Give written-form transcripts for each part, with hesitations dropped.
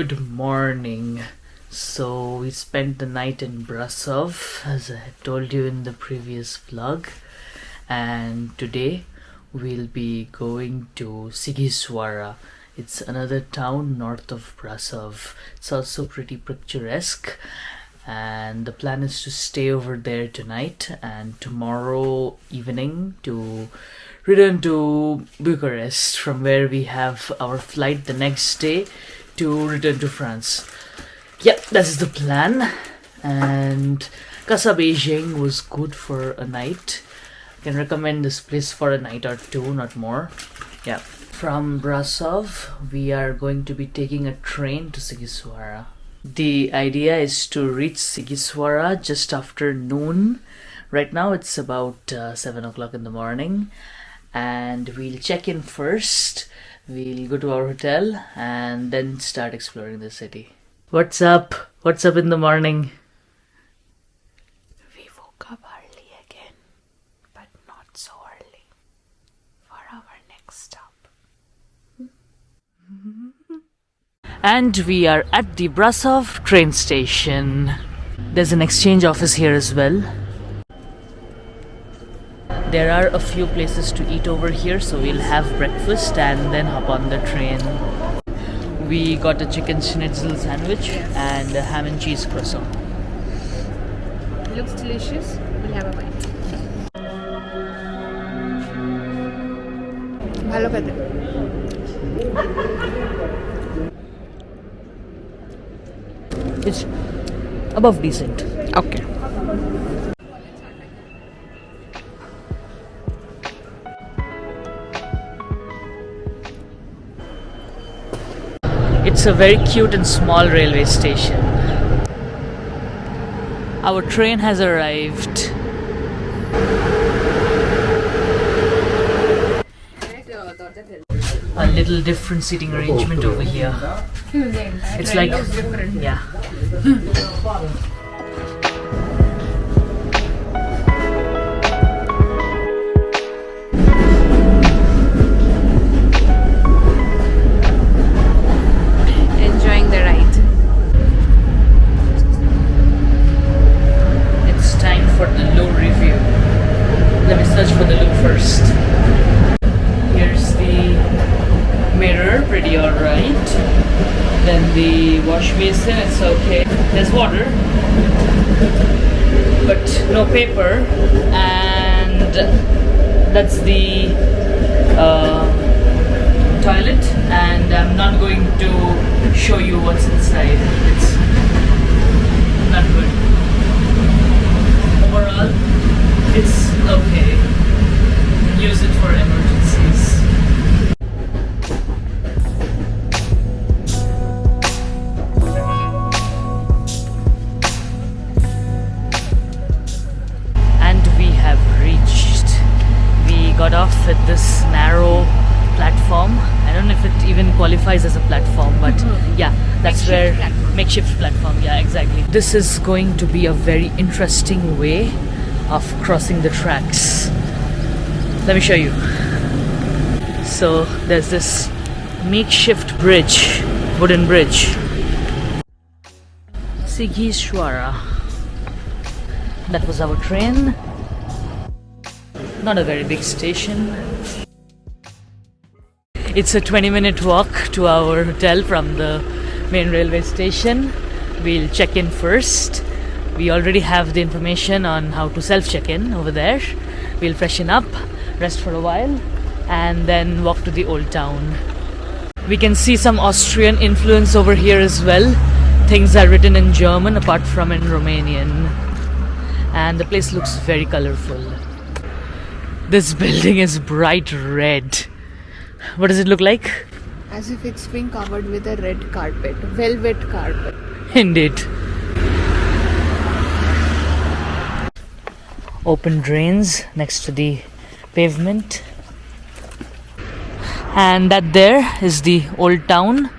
Good morning. So we spent the night in Brasov, as I had told you in the previous vlog, and today we'll be going to SIGHISOARA. It's another town north of Brasov. It's also pretty picturesque, and the plan is to stay over there tonight and tomorrow evening to return to Bucharest, from where we have our flight the next day to return to France. Yep, that's the plan. And Casa Beijing was good for a night. I can recommend this place for a night or two, not more. Yeah. From Brasov, we are going to be taking a train to SIGHISOARA. The idea is to reach SIGHISOARA just after noon. Right now it's about 7 o'clock in the morning. And we'll check in first. We'll go to our hotel and then start exploring the city. What's up? What's up in the morning? We woke up early again, but not so early for our next stop. And we are at the Brasov train station. There's an exchange office here as well. There are a few places to eat over here, so we'll have breakfast and then hop on the train. We got a chicken schnitzel sandwich and a ham and cheese croissant. Looks delicious. We'll have a bite. ভালো খেতে। It's above decent. Okay. It's a very cute and small railway station. Our train has arrived. A little different seating arrangement over here. It's like, yeah. Enjoying the ride. It's time for the loo review. Let me search for the loo first. Here's the mirror, pretty alright. Then the wash basin, it's okay. There's water, but no paper. And that's the toilet, and I'm not going to show you what's inside. It's not good. Overall, it's okay. Use it for emergencies. And we have reached. We got off at this narrow platform. I don't know if it even qualifies as a platform, but yeah, that's makeshift platform. Yeah, exactly. This is going to be a very interesting way of crossing the tracks. Let me show you. So there's this makeshift bridge, wooden bridge. SIGHISOARA. That was our train. Not a very big station. It's a 20-minute walk to our hotel from the main railway station. We'll check in first. We already have the information on how to self-check-in over there. We'll freshen up, rest for a while, and then walk to the old town. We can see some Austrian influence over here as well. Things are written in German apart from in Romanian. And the place looks very colorful. This building is bright red. What does it look like? As if it's being covered with a red carpet, velvet carpet. Indeed. Open drains next to the pavement. And that there is the old town.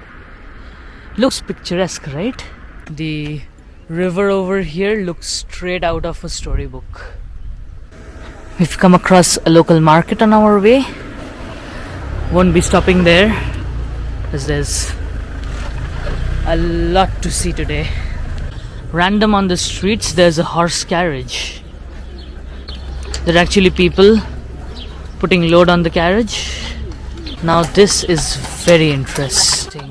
Looks picturesque, right? The river over here looks straight out of a storybook. We've come across a local market on our way. Won't be stopping there, as there's A lot to see today. Random on the streets, there's a horse carriage. There are actually people putting load on the carriage. Now this is very interesting.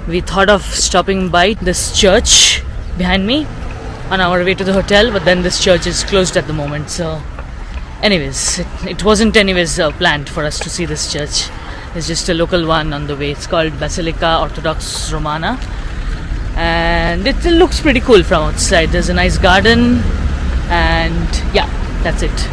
We thought of stopping by this church behind me on our way to the hotel, but then this church is closed at the moment. So anyways, it wasn't anyways planned for us to see this church. It's just a local one on the way. It's called Basilica Orthodox Romana, and it looks pretty cool from outside. There's a nice garden, and yeah, that's it.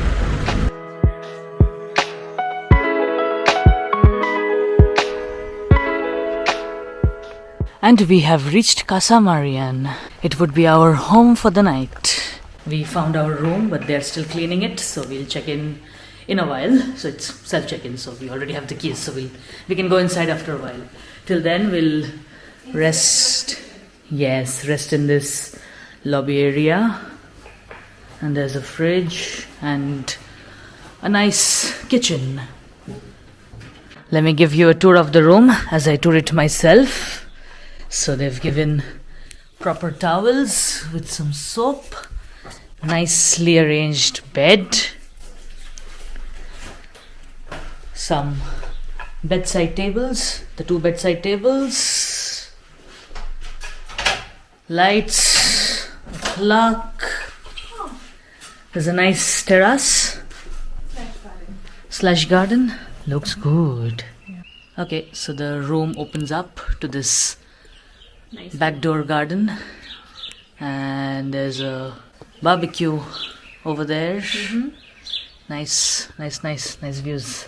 And we have reached Casa Marian. It would be our home for the night. We found our room, but they're still cleaning it, so we'll check in a while. So it's self-check-in, so we already have the keys, so we can go inside after a while. Till then, we'll rest. Yes, rest in this lobby area. And there's a fridge and a nice kitchen. Let me give you a tour of the room as I tour it myself. So they've given proper towels with some soap, nicely arranged bed, some bedside tables, the 2 bedside tables, lights, a clock. There's a nice terrace / garden. Looks good. Okay, so the room opens up to this nice back door garden, and there's a barbecue over there. Nice views.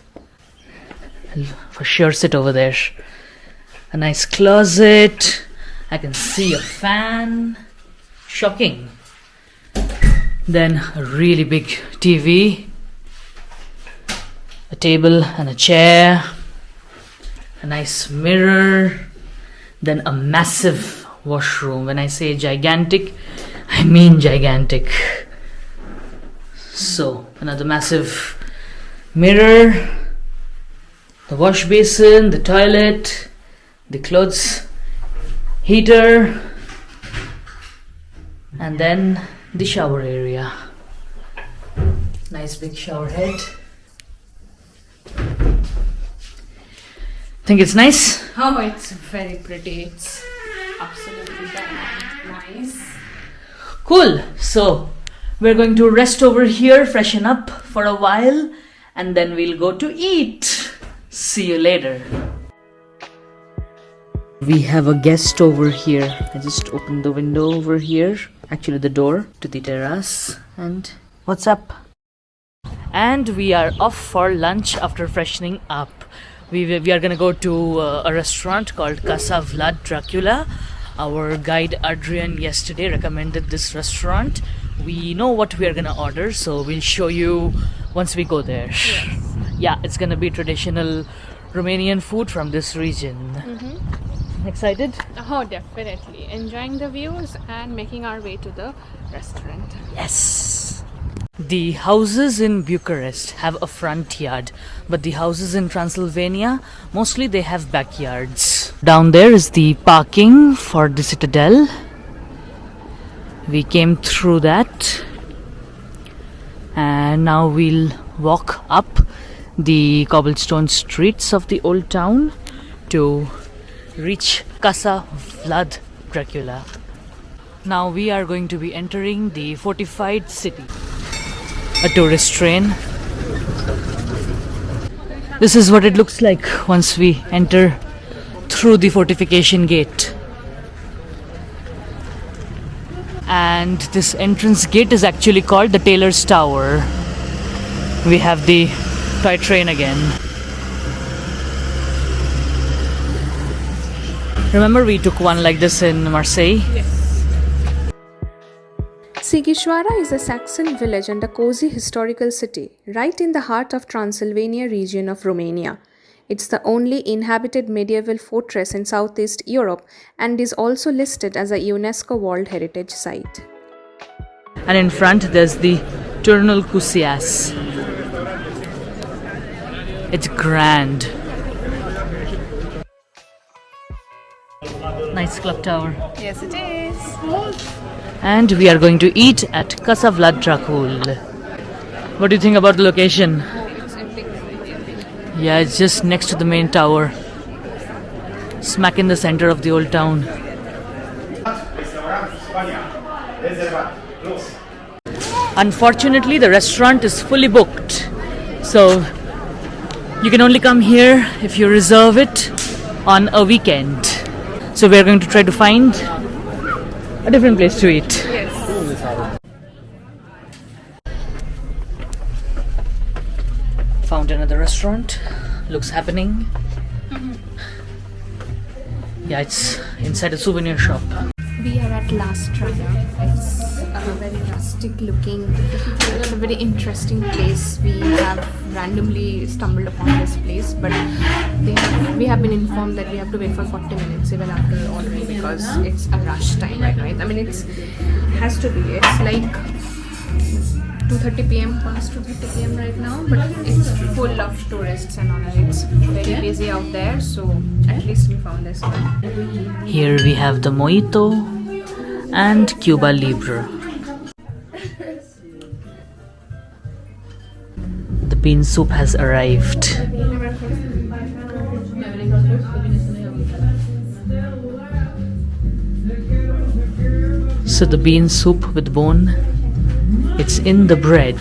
I'll for sure sit over there. A nice closet. I can see a fan. Shocking. Then a really big TV, a table and a chair, a nice mirror. Then a massive washroom. When I say gigantic, I mean gigantic. So another massive mirror, the wash basin, the toilet, the clothes heater, and then the shower area. Nice big shower head. Think it's nice? Oh, it's very pretty. It's absolutely nice. Cool. So we're going to rest over here, freshen up for a while, and then we'll go to eat. See you later. We have a guest over here. I just opened the window over here, actually the door to the terrace. And what's up? And we are off for lunch after freshening up. We are gonna go to a restaurant called Casa Vlad Dracula. Our guide Adrian yesterday recommended this restaurant. We know what we are gonna order, so we'll show you once we go there. Yes. Yeah, it's gonna be traditional Romanian food from this region. Excited? Oh, definitely. Enjoying the views and making our way to the restaurant. Yes. The houses in Bucharest have a front yard, but the houses in Transylvania, mostly they have backyards. Down there is the parking for the citadel. We came through that, and now we'll walk up the cobblestone streets of the old town to reach Casa Vlad Dracula. Now we are going to be entering the fortified city. A tourist train. This is what it looks like once we enter through the fortification gate. And this entrance gate is actually called the Tailor's Tower. We have the toy train again. Remember we took one like this in Marseille? Yes. SIGHISOARA is a Saxon village and a cozy historical city, right in the heart of Transylvania region of Romania. It's the only inhabited medieval fortress in Southeast Europe and is also listed as a UNESCO World Heritage Site. And in front there's the Turnul Cusias. It's grand. Nice clock tower. Yes, it is. And we are going to eat at Casa Vlad Dracul. What do you think about the location? It's epic. Yeah, it's just next to the main tower. Smack in the center of the old town. Unfortunately, the restaurant is fully booked. So, you can only come here if you reserve it on a weekend. So, we are going to try to find a different place to eat. Yes. Found another restaurant. Looks happening. Yeah, it's inside a souvenir shop. We are at La Strada. It's a very rustic looking, a very interesting place. We have randomly stumbled upon this place, but we have been informed that we have to wait for 40 minutes even after ordering because it's a rush time right now. I mean, it has to be. It's like 2:30 p.m. past 2:30 p.m. right now, but it's full of tourists and all. It's very busy out there, so at least we found this one. Here we have the Mojito and Cuba Libre. The bean soup has arrived. So the bean soup with bone, it's in the bread.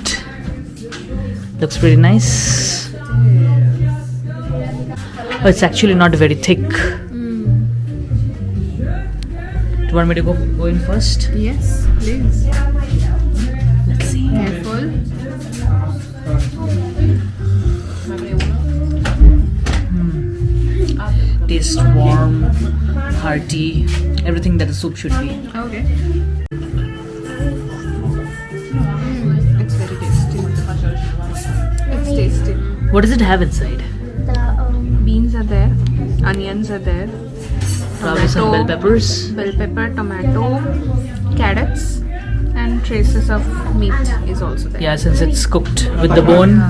Looks pretty nice. Oh, it's actually not very thick. Do you want me to go in first? Yes, please. Let's see. Careful. Taste warm, hearty, everything that a soup should be. Okay. It's very tasty. It's tasty. What does it have inside? Beans are there, onions are there, Probably some bell peppers. bell pepper, tomato, carrots, and traces of meat is also there. Yeah, since it's cooked with the bone,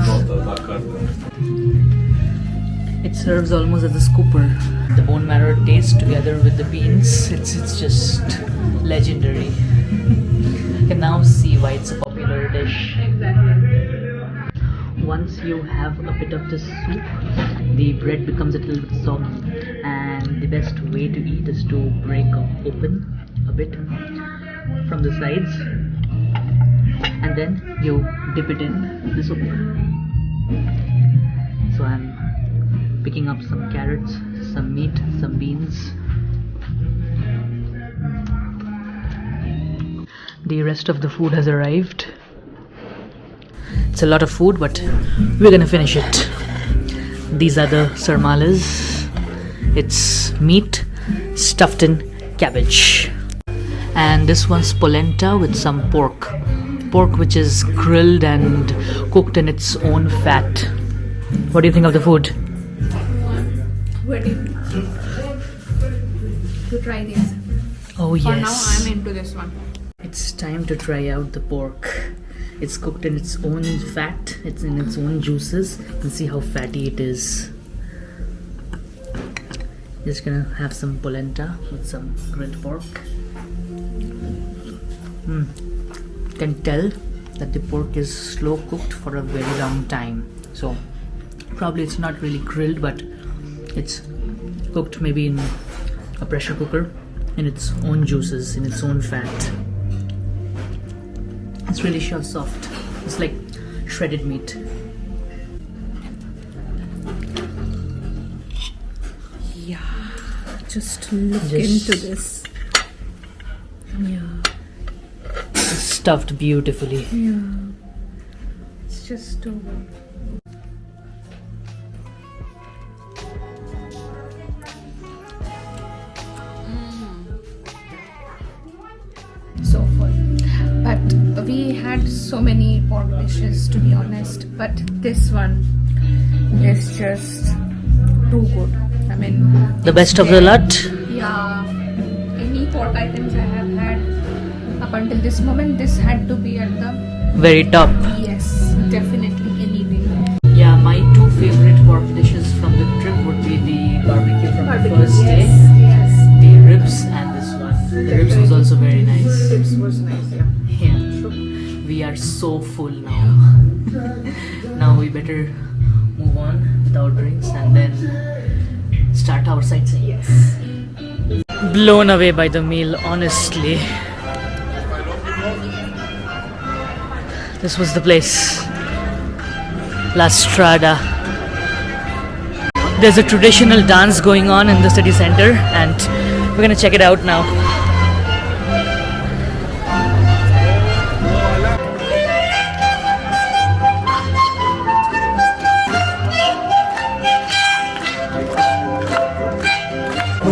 it serves almost as a scooper. The bone marrow taste together with the beans, it's just legendary. You can now see why it's a popular dish. Once you have a bit of this soup, the bread becomes a little bit soft, and the best way to eat is to break open a bit from the sides, and then you dip it in the soup. So I'm picking up some carrots, some meat, some beans. The rest of the food has arrived. It's a lot of food, but we're gonna finish it. These are the sarmales. It's meat stuffed in cabbage. And this one's polenta with some pork. Pork which is grilled and cooked in its own fat. What do you think of the food? Ready to try this. Oh For now, yes. I'm into this one. It's time to try out the pork. It's cooked in its own fat, it's in its own juices. You can see how fatty it is. Just gonna have some polenta with some grilled pork. Can tell that the pork is slow cooked for a very long time. So probably it's not really grilled, but it's cooked maybe in a pressure cooker in its own juices, in its own fat. It's really soft. It's like shredded meat. Yeah, just look Just- into this. Yeah, It's stuffed beautifully. yeah. It's just too good. So full. But we had so many pork dishes, to be honest, but this one is just too good. I mean, The best of the lot. yeah, any pork items I have had up until this moment, this had to be at the Very top. yes, definitely any day. Yeah, my two favorite pork dishes from the trip would be the barbecue from the first day, Yes. the ribs, and this one. The ribs was also very nice. Ribs was nice, yeah. Yeah. We are so full now. Now we better move on with our drinks and then start our sightseeing. Yes. Blown away by the meal, honestly. This was the place. La Strada. There's a traditional dance going on in the city center and we're gonna check it out now.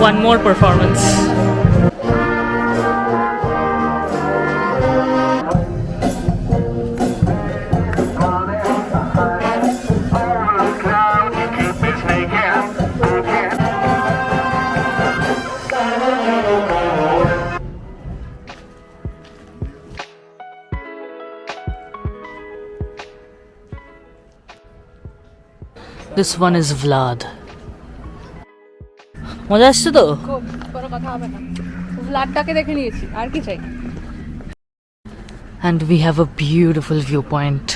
One more performance. This one is Vlad. মজা আসছে তো? খুব বড় কথা হবে না। ফ্ল্যাটটাকে দেখে নিয়েছি, আর কি চাই? And we have a beautiful viewpoint.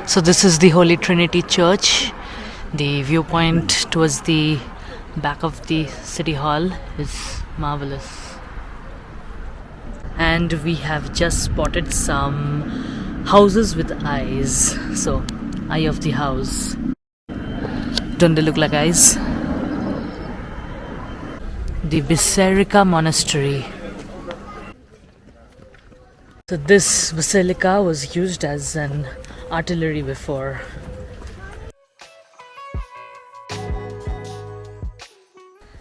So this is the Holy Trinity Church. The viewpoint towards the back of the city hall is marvelous. And we have just spotted some houses with eyes. So, eye of the house. Don't they look like eyes? The Biserica Monastery. So this basilica was used as an artillery before.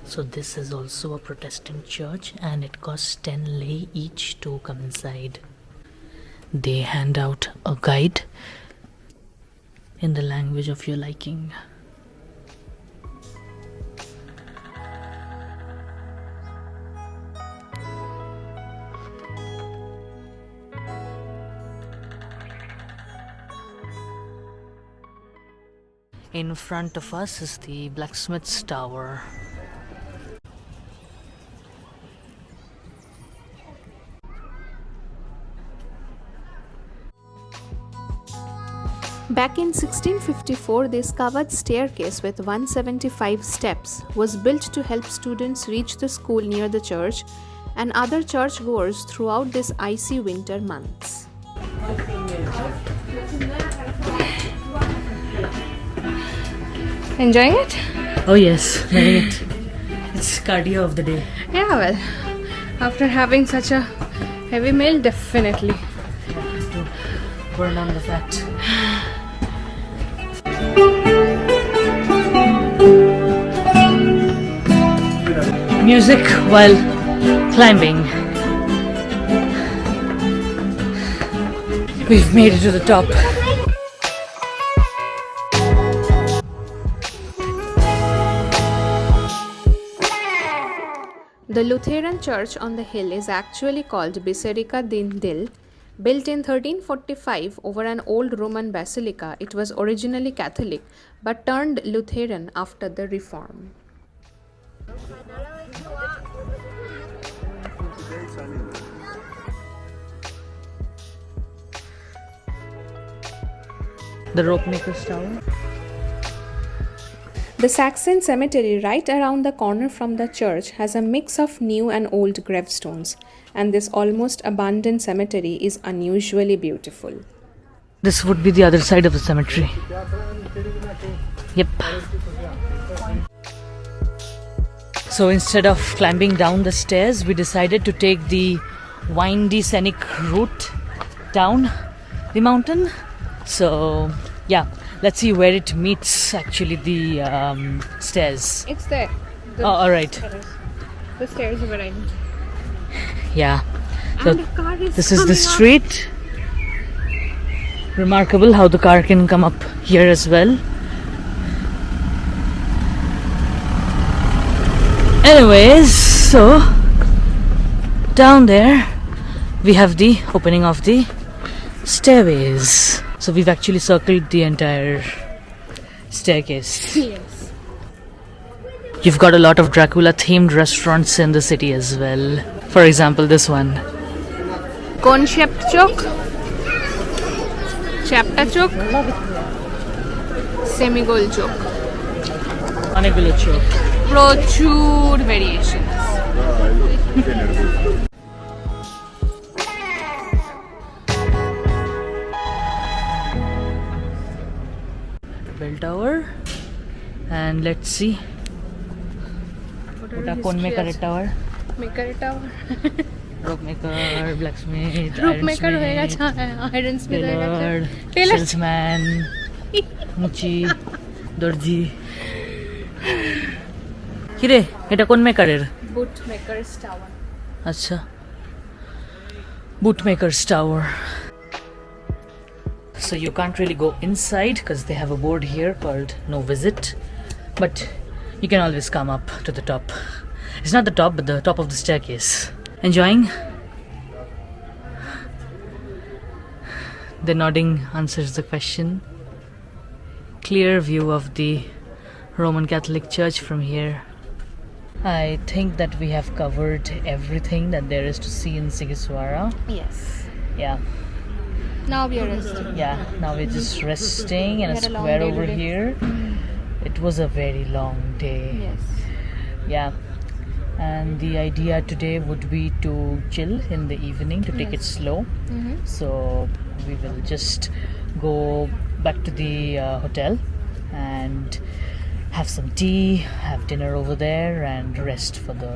So this is also a Protestant church and it costs 10 lei each to come inside. They hand out a guide in the language of your liking. In front of us is the Blacksmith's Tower. Back in 1654, this covered staircase with 175 steps was built to help students reach the school near the church and other churchgoers throughout these icy winter months. Enjoying it? Oh yes, loving it. It's cardio of the day. Yeah, well, after having such a heavy meal, definitely. To burn down the fat. Music while climbing. We've made it to the top. The Lutheran church on the hill is actually called Biserica din Dil. Built in 1345 over an old Roman basilica, it was originally Catholic but turned Lutheran after the Reform. The Ropemaker's Tower. The Saxon cemetery right around the corner from the church has a mix of new and old gravestones, and this almost abandoned cemetery is unusually beautiful. This would be the other side of the cemetery. Yep. So instead of climbing down the stairs, we decided to take the windy scenic route down the mountain. So yeah, let's see where it meets actually the stairs. It's there. Oh, all right. The stairs are behind. Yeah. So And the car is this is the coming up. street. Remarkable how the car can come up here as well. Anyways, so down there we have the opening of the stairways. So we've actually circled the entire staircase. Yes. You've got a lot of Dracula themed restaurants in the city as well. For example, this one. Concept chok, chapter chok, semi-goal chok. অনেকগুলো চোখ। প্রচুর variations. Bell tower, and let's see ওটা কোন মেকারের tower? মেকারের tower, Ropemaker, Blacksmith, Ropemaker হয়ে গেছে, Iron Smith হয়ে গেছে, Tailor, Salesman, মুচি, দর্জি। কিরে এটা কোন মেকারের? Bootmaker's Tower. আচ্ছা, Bootmaker's Tower. So you can't really go inside because they have a board here called no visit, but you can always come up to the top. It's not the top, but the top of the staircase. Enjoying? The nodding answers the question. Clear view of the Roman Catholic Church from here. I think that we have covered everything that there is to see in SIGHISOARA. Yes. Yeah. Now we are resting. Yeah, now we're just resting in We a had a long square day over today. here. It was a very long day. Yes. Yeah. And the idea today would be to chill in the evening, to take it slow. So we will just go back to the hotel and have some tea, have dinner over there, and rest for the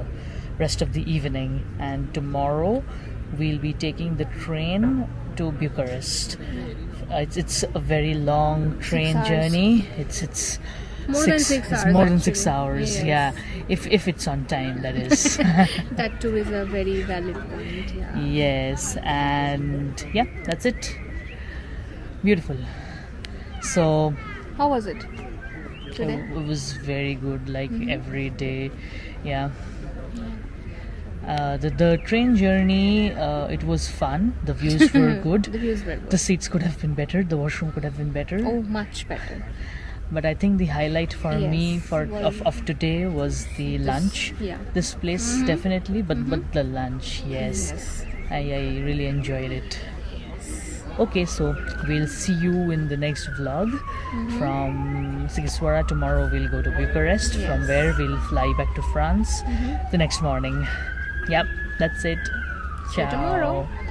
rest of the evening. And tomorrow we'll be taking the train to Bucharest. It's a very long train journey. It's More than 6 hours. It's more than 6 actually. hours. Yes. Yeah, if it's on time, that is. That too is a very valid point. Yeah. Yes, and yeah, that's it. Beautiful. So How was it today? it was very good, like every day. Yeah. The train journey, it was fun. The views were good. The views were good. The seats could have been better. The washroom could have been better. Oh, much better. But I think the highlight for Yes, me was- of today was the lunch. Yeah. This place definitely, but the lunch, yes. Yes. I really enjoyed it. Okay, so we'll see you in the next vlog. From SIGHISOARA tomorrow we'll go to Bucharest. From where we'll fly back to France the next morning. Yep, that's it. See you tomorrow. Ciao.